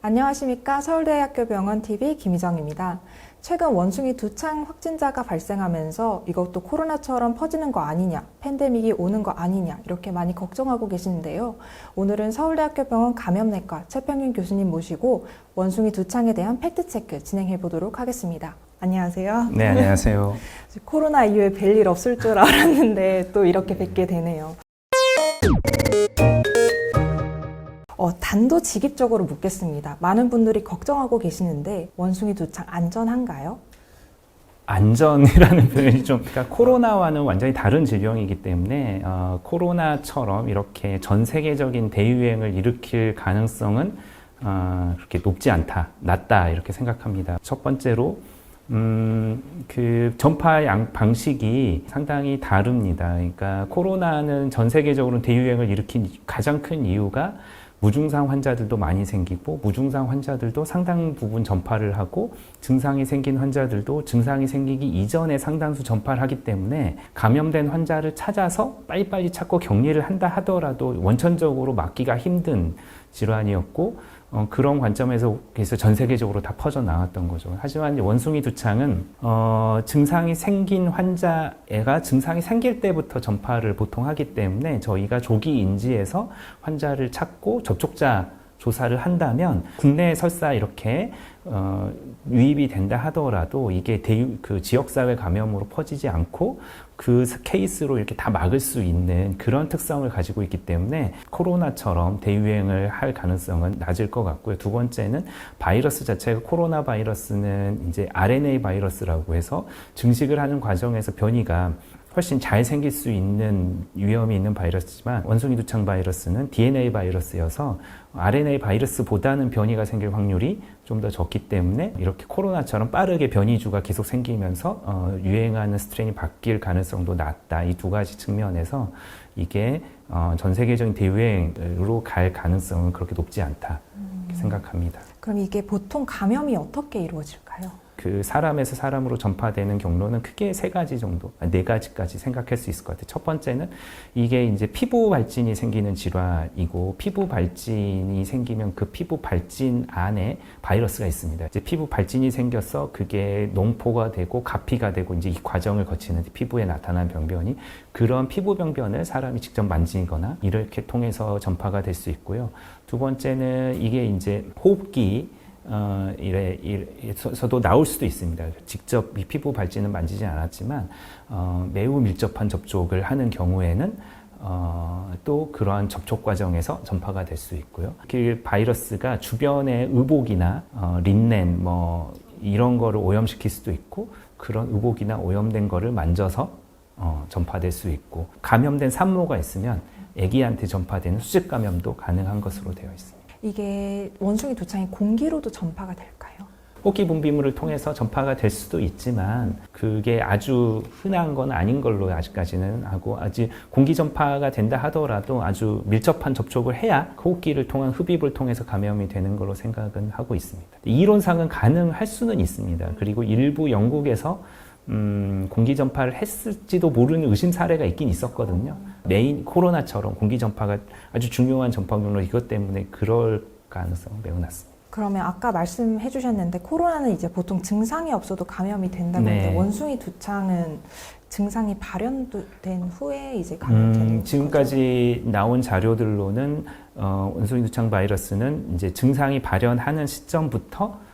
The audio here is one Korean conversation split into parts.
안녕하십니까. 서울대학교 병원TV 김희정입니다. 최근 원숭이 두창 확진자가 발생하면서 이것도 코로나처럼 퍼지는 거 아니냐, 팬데믹이 오는 거 아니냐 이렇게 많이 걱정하고 계시는데요. 오늘은 서울대학교 병원 감염내과 최평균 교수님 모시고 원숭이 두창에 대한 팩트체크 진행해 보도록 하겠습니다. 안녕하세요. 네, 안녕하세요. 코로나 이후에 뵐일 없을 줄 알았는데 또 이렇게 뵙게 되네요. 단도직입적으로 묻겠습니다. 많은 분들이 걱정하고 계시는데 원숭이 두창 안전한가요? 안전이라는 표현이 좀, 그러니까 코로나와는 완전히 다른 질병이기 때문에 코로나처럼 이렇게 전 세계적인 대유행을 일으킬 가능성은 그렇게 높지 않다, 낮다 이렇게 생각합니다. 첫 번째로 그 전파 방식이 상당히 다릅니다. 그러니까 코로나는 전 세계적으로 대유행을 일으킨 가장 큰 이유가 무증상 환자들도 많이 생기고 무증상 환자들도 상당 부분 전파를 하고 증상이 생긴 환자들도 증상이 생기기 이전에 상당수 전파를 하기 때문에 감염된 환자를 찾아서 빨리빨리 찾고 격리를 한다 하더라도 원천적으로 막기가 힘든 질환이었고 그런 관점에서 그래서 전 세계적으로 다 퍼져 나왔던 거죠. 하지만 원숭이 두창은 증상이 생긴 환자애가 증상이 생길 때부터 전파를 보통 하기 때문에 저희가 조기 인지해서 환자를 찾고 접촉자 조사를 한다면 국내에 설사 이렇게 유입이 된다 하더라도 이게 그 지역사회 감염으로 퍼지지 않고 그 케이스로 이렇게 다 막을 수 있는 그런 특성을 가지고 있기 때문에 코로나처럼 대유행을 할 가능성은 낮을 것 같고요. 두 번째는 바이러스 자체가 코로나 바이러스는 이제 RNA 바이러스라고 해서 증식을 하는 과정에서 변이가 훨씬 잘 생길 수 있는 위험이 있는 바이러스지만 원숭이 두창 바이러스는 DNA 바이러스여서 RNA 바이러스보다는 변이가 생길 확률이 좀 더 적기 때문에 이렇게 코로나처럼 빠르게 변이주가 계속 생기면서 유행하는 스트레인이 바뀔 가능성도 낮다. 이 두 가지 측면에서 이게 전 세계적인 대유행으로 갈 가능성은 그렇게 높지 않다 생각합니다. 그럼 이게 보통 감염이 어떻게 이루어질까요? 그 사람에서 사람으로 전파되는 경로는 크게 세 가지 정도, 네 가지까지 생각할 수 있을 것 같아요. 첫 번째는 이게 이제 피부 발진이 생기는 질환이고 피부 발진이 생기면 그 피부 발진 안에 바이러스가 있습니다. 이제 피부 발진이 생겨서 그게 농포가 되고 가피가 되고 이제 이 과정을 거치는데 피부에 나타난 병변이 그런 피부 병변을 사람이 직접 만지거나 이렇게 통해서 전파가 될 수 있고요. 두 번째는 이게 이제 호흡기 이래서도 나올 수도 있습니다. 직접 이 피부 발진은 만지지 않았지만 매우 밀접한 접촉을 하는 경우에는 또 그러한 접촉 과정에서 전파가 될 수 있고요. 그 바이러스가 주변의 의복이나 린넨 뭐 이런 거를 오염시킬 수도 있고 그런 의복이나 오염된 거를 만져서 전파될 수 있고 감염된 산모가 있으면 아기한테 전파되는 수직 감염도 가능한 것으로 되어 있습니다. 이게 원숭이 두창이 공기로도 전파가 될까요? 호흡기 분비물을 통해서 전파가 될 수도 있지만 그게 아주 흔한 건 아닌 걸로 아직까지는 하고 아직 공기 전파가 된다 하더라도 아주 밀접한 접촉을 해야 호흡기를 통한 흡입을 통해서 감염이 되는 걸로 생각은 하고 있습니다. 이론상은 가능할 수는 있습니다. 그리고 일부 영국에서 공기 전파를 했을지도 모르는 의심 사례가 있긴 있었거든요. 메인 코로나처럼 공기 전파가 아주 중요한 전파 경로 이것 때문에 그럴 가능성은 매우 낮습니다. 그러면 아까 말씀해 주셨는데 코로나는 이제 보통 증상이 없어도 감염이 된다고 했는데 원숭이 두창은 증상이 발현된 후에 이제 감염되는 지금까지 나온 자료들로는 원숭이 두창 바이러스는 이제 증상이 발현하는 시점부터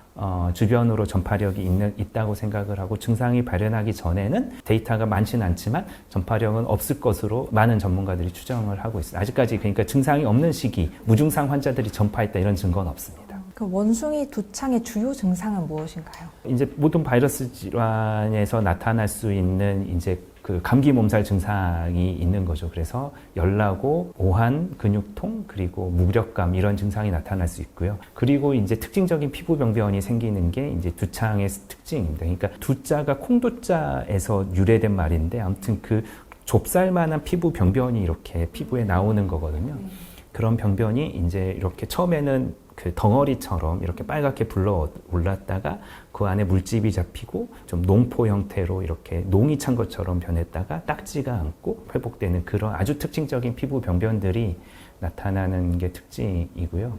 주변으로 전파력이 있다고 생각을 하고 증상이 발현하기 전에는 데이터가 많지는 않지만 전파력은 없을 것으로 많은 전문가들이 추정을 하고 있습니다. 아직까지 그러니까 증상이 없는 시기, 무증상 환자들이 전파했다 이런 증거는 없습니다. 그 원숭이 두창의 주요 증상은 무엇인가요? 이제 모든 바이러스 질환에서 나타날 수 있는 이제 그 감기 몸살 증상이 있는 거죠. 그래서 열나고 오한, 근육통, 그리고 무력감 이런 증상이 나타날 수 있고요. 그리고 이제 특징적인 피부 병변이 생기는 게 이제 두창의 특징입니다. 그러니까 두자가 콩두자에서 유래된 말인데 아무튼 그 좁쌀만한 피부 병변이 이렇게 피부에 나오는 거거든요. 그런 병변이 이제 이렇게 처음에는 그 덩어리처럼 이렇게 빨갛게 불러 올랐다가 그 안에 물집이 잡히고 좀 농포 형태로 이렇게 농이 찬 것처럼 변했다가 딱지가 않고 회복되는 그런 아주 특징적인 피부 병변들이 나타나는 게 특징이고요.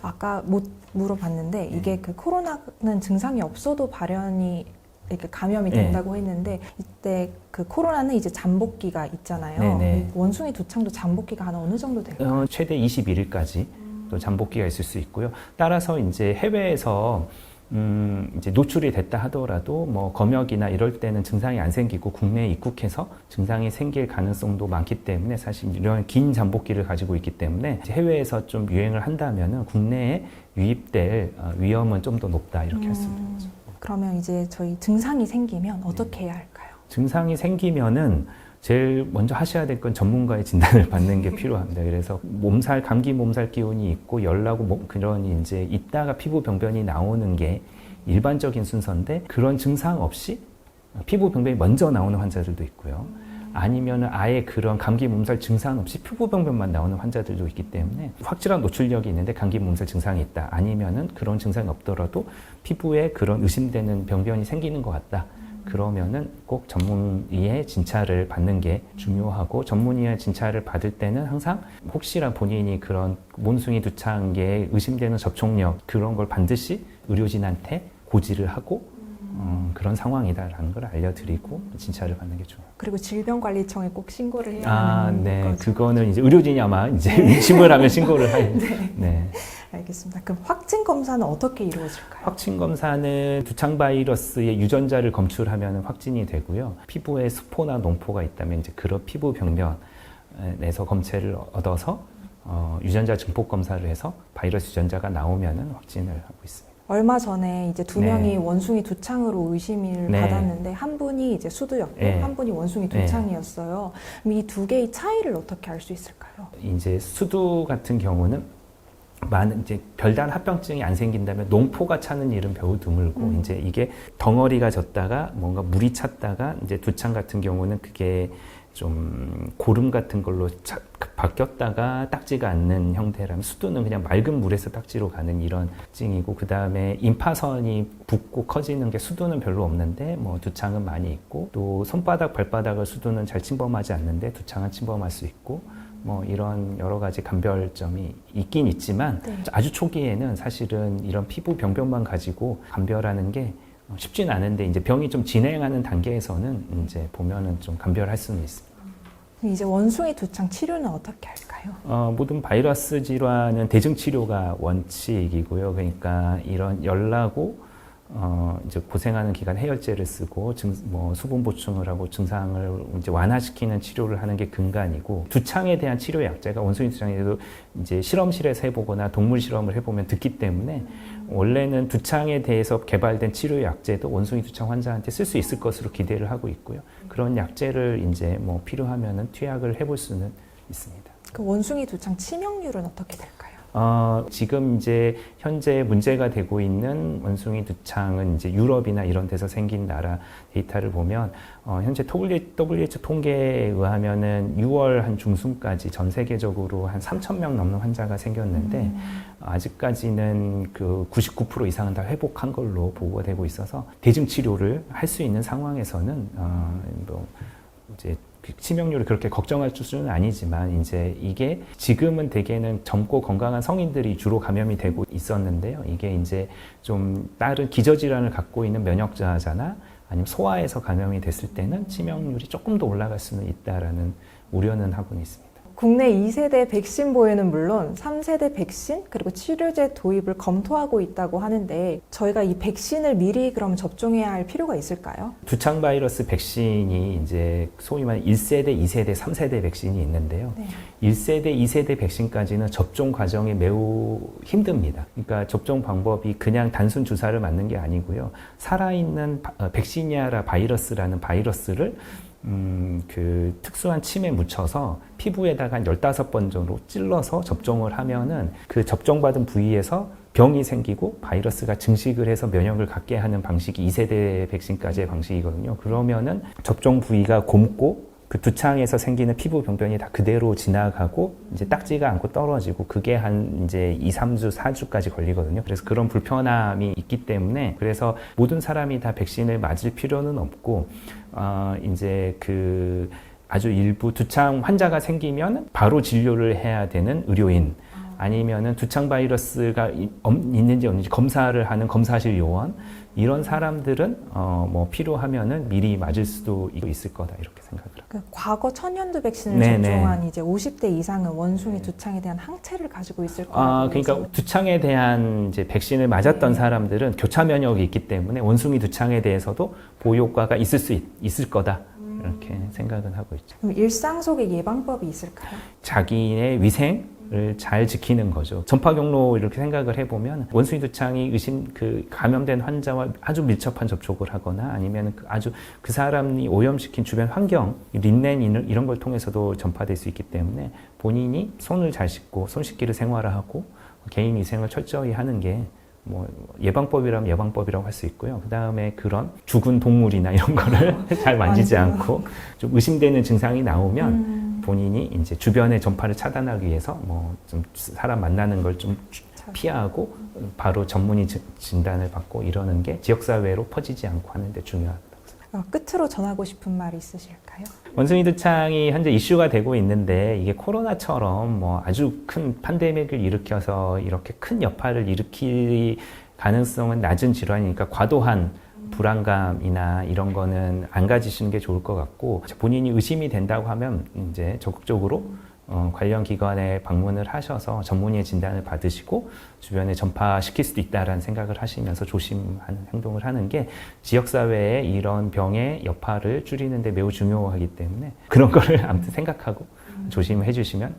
아까 못 물어봤는데 이게 그 코로나는 증상이 없어도 발현이 이렇게 감염이 된다고 했는데 이때 그 코로나는 이제 잠복기가 있잖아요. 네네. 원숭이 두창도 잠복기가 한 어느 정도 될까요? 최대 21일까지 또 잠복기가 있을 수 있고요. 따라서 이제 해외에서 이제 노출이 됐다 하더라도 뭐 검역이나 이럴 때는 증상이 안 생기고 국내에 입국해서 증상이 생길 가능성도 많기 때문에 사실 이런 긴 잠복기를 가지고 있기 때문에 해외에서 좀 유행을 한다면은 국내에 유입될 위험은 좀 더 높다 이렇게 할 수 있는 거죠. 그러면 이제 저희 증상이 생기면 어떻게 해야 할까요? 증상이 생기면은 제일 먼저 하셔야 될 건 전문가의 진단을 받는 게 필요합니다. 그래서 감기 몸살 기운이 있고 열나고 그런 이제 있다가 피부 병변이 나오는 게 일반적인 순서인데 그런 증상 없이 피부 병변이 먼저 나오는 환자들도 있고요. 아니면 아예 그런 감기 몸살 증상 없이 피부 병변만 나오는 환자들도 있기 때문에 확실한 노출력이 있는데 감기 몸살 증상이 있다. 아니면은 그런 증상이 없더라도 피부에 그런 의심되는 병변이 생기는 것 같다. 그러면은 꼭 전문의의 진찰을 받는 게 중요하고 전문의의 진찰을 받을 때는 항상 혹시나 본인이 그런 원숭이 두창에 의심되는 접촉력 그런 걸 반드시 의료진한테 고지를 하고 그런 상황이다라는 걸 알려드리고 진찰을 받는 게 좋아요. 그리고 질병관리청에 꼭 신고를 해야 하는 네. 거죠? 그거는 이제 의료진이 아마 이제 의심을 하면 신고를 할. 네. 알겠습니다. 그럼 확진 검사는 어떻게 이루어질까요? 확진 검사는 두창 바이러스의 유전자를 검출하면 확진이 되고요. 피부에 수포나 농포가 있다면 이제 그런 피부 병변에서 검체를 얻어서 유전자 증폭 검사를 해서 바이러스 유전자가 나오면은 확진을 하고 있습니다. 얼마 전에 이제 두 명이 원숭이 두창으로 의심을 받았는데 한 분이 이제 수두였고 한 분이 원숭이 두창이었어요. 그럼 이 두 개의 차이를 어떻게 알 수 있을까요? 이제 수두 같은 경우는 이제 별다른 합병증이 안 생긴다면 농포가 차는 일은 매우 드물고 이제 이게 덩어리가 졌다가 뭔가 물이 찼다가 이제 두창 같은 경우는 그게 좀 고름 같은 걸로 바뀌었다가 딱지가 않는 형태라면 수두는 그냥 맑은 물에서 딱지로 가는 이런 증이고 그 다음에 임파선이 붓고 커지는 게 수두는 별로 없는데 뭐 두창은 많이 있고 또 손바닥 발바닥을 수두는 잘 침범하지 않는데 두창은 침범할 수 있고 뭐 이런 여러 가지 감별점이 있긴 있지만 아주 초기에는 사실은 이런 피부 병변만 가지고 감별하는 게 쉽지는 않은데 이제 병이 좀 진행하는 단계에서는 이제 보면은 좀 감별할 수는 있습니다. 이제 원숭이 두창 치료는 어떻게 할까요? 모든 바이러스 질환은 대증 치료가 원칙이고요. 그러니까 이런 열나고 이제 고생하는 기간 해열제를 쓰고 수분 보충을 하고 증상을 이제 완화시키는 치료를 하는 게 근간이고 두창에 대한 치료 약제가 원숭이 두창에도 이제 실험실에서 해보거나 동물 실험을 해보면 듣기 때문에 원래는 두창에 대해서 개발된 치료 약제도 원숭이 두창 환자한테 쓸 수 있을 것으로 기대를 하고 있고요. 그런 약제를 이제 뭐 필요하면은 투약을 해볼 수는 있습니다. 그 원숭이 두창 치명률은 어떻게 될까요? 지금 이제 현재 문제가 되고 있는 원숭이 두창은 이제 유럽이나 이런 데서 생긴 나라 데이터를 보면 현재 WHO 통계에 의하면은 6월 한 중순까지 전 세계적으로 한 3,000명 넘는 환자가 생겼는데 아직까지는 그 99% 이상은 다 회복한 걸로 보고가 되고 있어서 대증 치료를 할 수 있는 상황에서는 뭐 이제 치명률을 그렇게 걱정할 수준은 아니지만 이제 이게 지금은 대개는 젊고 건강한 성인들이 주로 감염이 되고 있었는데요. 이게 이제 좀 다른 기저질환을 갖고 있는 면역자잖아 아니면 소아에서 감염이 됐을 때는 치명률이 조금 더 올라갈 수는 있다라는 우려는 하고는 있습니다. 국내 2세대 백신 보유는 물론 3세대 백신 그리고 치료제 도입을 검토하고 있다고 하는데 저희가 이 백신을 미리 그럼 접종해야 할 필요가 있을까요? 두창 바이러스 백신이 이제 소위 말하는 1세대, 2세대, 3세대 백신이 있는데요. 1세대, 2세대 백신까지는 접종 과정이 매우 힘듭니다. 그러니까 접종 방법이 그냥 단순 주사를 맞는 게 아니고요. 살아있는 백시니아라 바이러스라는 바이러스를 그 특수한 침에 묻혀서 피부에다가 한 15번 정도 찔러서 접종을 하면은 그 접종받은 부위에서 병이 생기고 바이러스가 증식을 해서 면역을 갖게 하는 방식이 2세대 백신까지의 방식이거든요. 그러면은 접종 부위가 곪고 그 두창에서 생기는 피부 병변이 다 그대로 지나가고 이제 딱지가 않고 떨어지고 그게 한 이제 2, 3주, 4주까지 걸리거든요. 그래서 그런 불편함이 있기 때문에 그래서 모든 사람이 다 백신을 맞을 필요는 없고 이제 그 아주 일부 두창 환자가 생기면 바로 진료를 해야 되는 의료인 아니면은 두창 바이러스가 있는지 없는지 검사를 하는 검사실 요원 이런 사람들은 뭐 필요하면은 미리 맞을 수도 있을 거다 이렇게 생각을 합니다. 그 과거 천연두 백신을 네네. 접종한 이제 50대 이상은 원숭이 두창에 대한 항체를 가지고 있을 거라고 그러니까 두창에 대한 이제 백신을 맞았던 네. 사람들은 교차 면역이 있기 때문에 원숭이 두창에 대해서도 보호 효과가 있을 거다 이렇게 생각은 하고 있죠. 그럼 일상 속에 예방법이 있을까요? 자기의 위생을 잘 지키는 거죠. 전파 경로 이렇게 생각을 해보면 원숭이 두창이 감염된 환자와 아주 밀접한 접촉을 하거나 아니면 아주 그 사람이 오염시킨 주변 환경, 린넨 이런 걸 통해서도 전파될 수 있기 때문에 본인이 손을 잘 씻고 손 씻기를 생활화하고 개인 위생을 철저히 하는 게 뭐 예방법이라면 예방법이라고 할 수 있고요. 그 다음에 그런 죽은 동물이나 이런 거를 잘 만지지 않고 좀 의심되는 증상이 나오면 본인이 이제 주변의 전파를 차단하기 위해서 뭐 좀 사람 만나는 걸 좀 피하고 바로 전문의 진단을 받고 이러는 게 지역사회로 퍼지지 않고 하는 데 중요하다고 생각합니다. 끝으로 전하고 싶은 말 있으실까요? 원숭이 두창이 현재 이슈가 되고 있는데 이게 코로나처럼 뭐 아주 큰 팬데믹을 일으켜서 이렇게 큰 여파를 일으킬 가능성은 낮은 질환이니까 과도한 불안감이나 이런 거는 안 가지시는 게 좋을 것 같고 본인이 의심이 된다고 하면 이제 적극적으로 관련 기관에 방문을 하셔서 전문의의 진단을 받으시고 주변에 전파시킬 수도 있다라는 생각을 하시면서 조심하는 행동을 하는 게 지역사회에 이런 병의 여파를 줄이는 데 매우 중요하기 때문에 그런 거를 아무튼 생각하고 조심해 주시면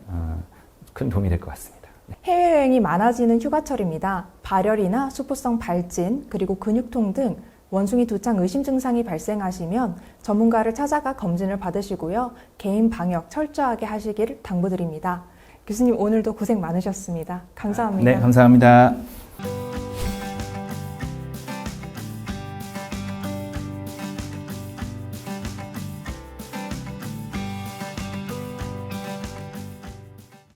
큰 도움이 될 것 같습니다. 해외여행이 많아지는 휴가철입니다. 발열이나 수포성 발진, 그리고 근육통 등 원숭이 두창 의심 증상이 발생하시면 전문가를 찾아가 검진을 받으시고요. 개인 방역 철저하게 하시길 당부드립니다. 교수님 오늘도 고생 많으셨습니다. 감사합니다. 네, 감사합니다.